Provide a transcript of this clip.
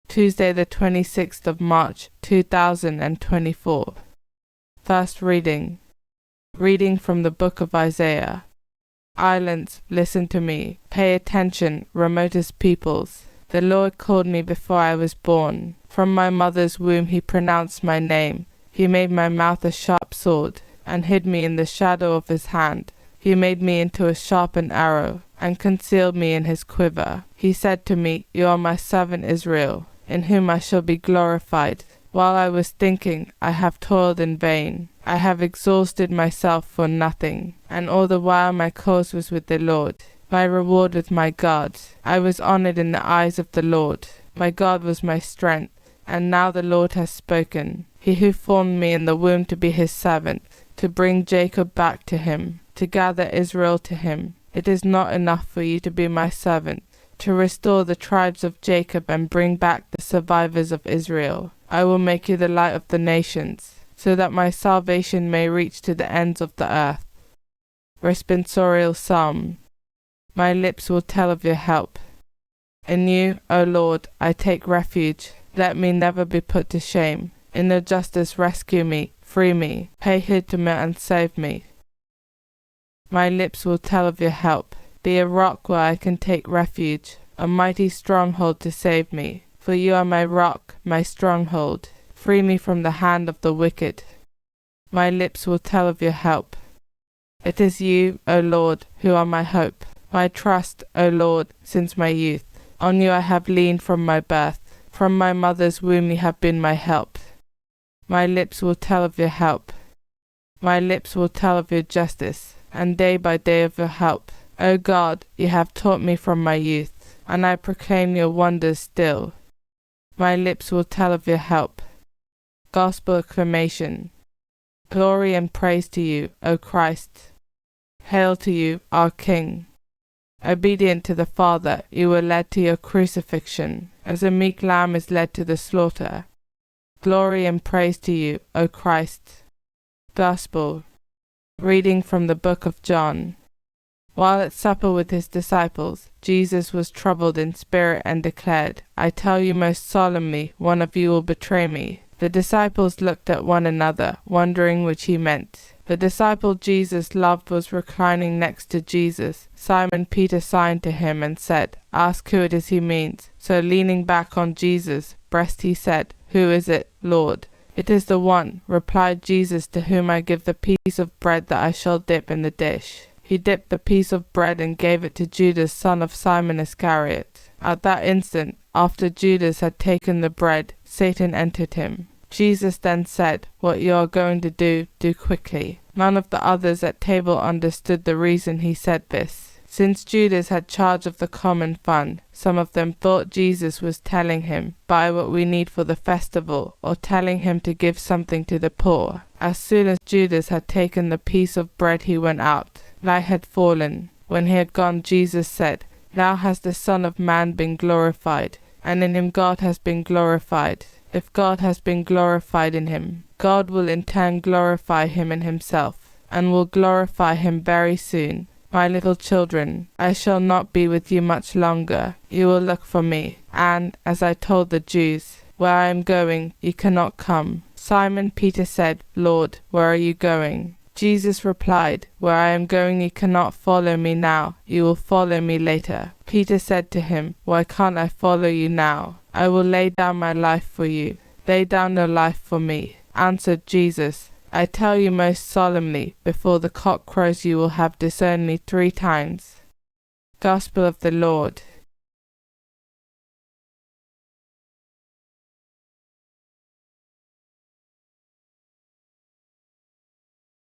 Tuesday the 26th of March 2024. First reading. Reading from the book of Isaiah. Islands, listen to me. Pay attention, remotest peoples. The Lord called me before I was born. From my mother's womb he pronounced my name. He made my mouth a sharp sword, and hid me in the shadow of his hand. He made me into a sharpened arrow, and concealed me in his quiver. He said to me, You are my servant Israel, in whom I shall be glorified. While I was thinking, I have toiled in vain. I have exhausted myself for nothing, and all the while my cause was with the Lord, my reward with my God. I was honored in the eyes of the Lord. My God was my strength, and now the Lord has spoken. He who formed me in the womb to be his servant, to bring Jacob back to him, to gather Israel to him. It is not enough for you to be my servant, to restore the tribes of Jacob and bring back the survivors of Israel. I will make you the light of the nations, so that my salvation may reach to the ends of the earth. Responsorial Psalm. My lips will tell of your help. In you, O Lord, I take refuge. Let me never be put to shame. In your justice rescue me, free me, pay heed to me and save me. My lips will tell of your help. Be a rock where I can take refuge, a mighty stronghold to save me. For you are my rock, my stronghold. Free me from the hand of the wicked. My lips will tell of your help. It is you, O Lord, who are my hope, my trust, O Lord, since my youth. On you I have leaned from my birth. From my mother's womb you have been my help. My lips will tell of your help. My lips will tell of your justice, and day by day of your help. O God, you have taught me from my youth, and I proclaim your wonders still. My lips will tell of your help. Gospel acclamation. Glory and praise to you, O Christ. Hail to you, our King. Obedient to the Father, you were led to your crucifixion, as a meek lamb is led to the slaughter. Glory and praise to you, O Christ. Gospel. Reading from the book of John. While at supper with his disciples, Jesus was troubled in spirit and declared, I tell you most solemnly, one of you will betray me. The disciples looked at one another, wondering which he meant. The disciple Jesus loved was reclining next to Jesus. Simon Peter signed to him and said, Ask who it is he means. So leaning back on Jesus' breast he said, Who is it, Lord? It is the one, replied Jesus, to whom I give the piece of bread that I shall dip in the dish. He dipped the piece of bread and gave it to Judas, son of Simon Iscariot. At that instant, after Judas had taken the bread, Satan entered him. Jesus then said, What you are going to do, do quickly. None of the others at table understood the reason he said this. Since Judas had charge of the common fund, some of them thought Jesus was telling him, Buy what we need for the festival, or telling him to give something to the poor. As soon as Judas had taken the piece of bread he went out. Night had fallen. When he had gone, Jesus said, Now has the Son of Man been glorified, and in him God has been glorified. If God has been glorified in him, God will in turn glorify him in himself, and will glorify him very soon. My little children, I shall not be with you much longer. You will look for me, and, as I told the Jews, where I am going, you cannot come. Simon Peter said, Lord, where are you going? Jesus replied, Where I am going you cannot follow me now, you will follow me later. Peter said to him, Why can't I follow you now? I will lay down my life for you. Lay down your life for me. Answered Jesus, I tell you most solemnly, before the cock crows you will have disowned me 3 times. Gospel of the Lord.